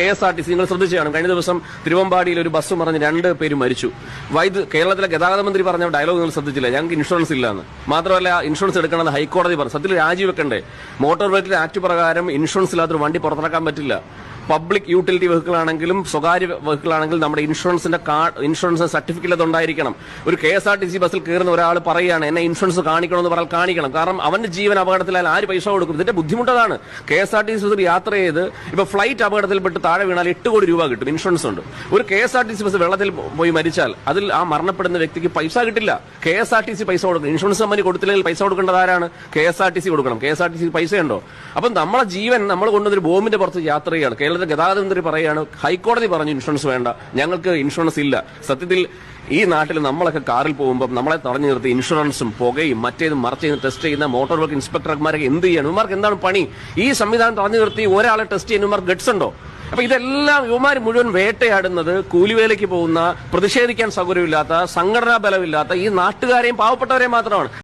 KSRTC നിങ്ങൾ ശ്രദ്ധിച്ചാണ് കഴിഞ്ഞ ദിവസം തിരുവമ്പാടിയിൽ ഒരു ബസ് മറിഞ്ഞ് 2 പേര് മരിച്ചു. കേരളത്തിലെ ഗതാഗത മന്ത്രി പറഞ്ഞ ഡയലോഗ് നിങ്ങൾ ശ്രദ്ധിച്ചില്ല, ഞങ്ങൾക്ക് ഇൻഷുറൻസ് ഇല്ലാന്ന്. മാത്രമല്ല ഇൻഷുറൻസ് എടുക്കണമെന്ന് ഹൈക്കോടതി പറഞ്ഞു. സത്യത്തിൽ രാജിവെക്കണ്ടേ? മോട്ടോർ വെഹിക്കിൾ ആക്ട് പ്രകാരം ഇൻഷുറൻസ് ഇല്ലാത്തൊരു വണ്ടി പുറത്തിറക്കാൻ പറ്റില്ല. പബ്ലിക് യൂട്ടിലിറ്റി വെഹിക്കിൾ ആണെങ്കിലും സ്വകാര്യ വെഹിക്കിൾ ആണെങ്കിലും നമ്മുടെ ഇൻഷുറൻസ് സർട്ടിഫിക്കറ്റ് അതുണ്ടായിരിക്കണം. ഒരു KSRTC ബസ്സിൽ കയറുന്ന ഒരാൾ പറയുകയാണ് എന്നെ ഇൻഷുറൻസ് കാണിക്കണമെന്ന് പറഞ്ഞാൽ കാണിക്കണം. കാരണം അവന്റെ ജീവൻ അപകടത്തിലായാൽ ആര് പൈസ കൊടുക്കും? ഇതിന്റെ ബുദ്ധിമുട്ടതാണ്. KSRTC ബസ്സിൽ യാത്ര ചെയ്ത് ഇപ്പൊ ഫ്ലൈറ്റ് അപകടത്തിൽപ്പെട്ട് താഴെ വീണാൽ 8 കോടി രൂപ കിട്ടും, ഇൻഷുറൻസ് ഉണ്ട്. ഒരു KSRTC ബസ് വെള്ളത്തിൽ പോയി മരിച്ചാൽ അതിൽ ആ മരണപ്പെടുന്ന വ്യക്തിക്ക് പൈസ കിട്ടില്ല. KSRTC പൈസ കൊടുക്കും. ഇൻഷുറൻസ് കമ്പനി കൊടുത്തില്ലെങ്കിൽ പൈസ കൊടുക്കേണ്ടത് ആരാണ്? KSRTC കൊടുക്കണം. KSRTC പൈസയുണ്ടോ? അപ്പം നമ്മളെ ജീവൻ നമ്മൾ കൊണ്ടുവന്നൊരു ബോംബിന്റെ പുറത്ത് യാത്ര ചെയ്യാണ്. ഗതാഗത മന്ത്രി പറയാണ് ഹൈക്കോടതി പറഞ്ഞു ഇൻഷുറൻസ് വേണ്ട, ഞങ്ങൾക്ക് ഇൻഷുറൻസ് ഇല്ല. സത്യത്തിൽ ഈ നാട്ടിൽ നമ്മളൊക്കെ കാറിൽ പോകുമ്പോൾ നമ്മളെ തടഞ്ഞു നിർത്തി ഇൻഷുറൻസും പുകയും മറ്റേതും മറിച്ചേതും ടെസ്റ്റ് ചെയ്യുന്ന മോട്ടോർ വെഹിക്കിൾ ഇൻസ്പെക്ടർമാരൊക്കെ എന്ത് ചെയ്യണം? ഇവർക്ക് എന്താണ് പണി? ഈ സംവിധാനം തടഞ്ഞു നിർത്തി ഒരാളെ ടെസ്റ്റ് ചെയ്യുന്ന ഇവർക്ക് ഗട്സ് ഉണ്ടോ? അപ്പൊ ഇതെല്ലാം യുവമാർ മുഴുവൻ വേട്ടയാടുന്നത് കൂലിവേലയ്ക്ക് പോകുന്ന, പ്രതിഷേധിക്കാൻ സൗകര്യമില്ലാത്ത, സംഘടനാ ബലമില്ലാത്ത ഈ നാട്ടുകാരെയും പാവപ്പെട്ടവരെയും മാത്രമാണ്.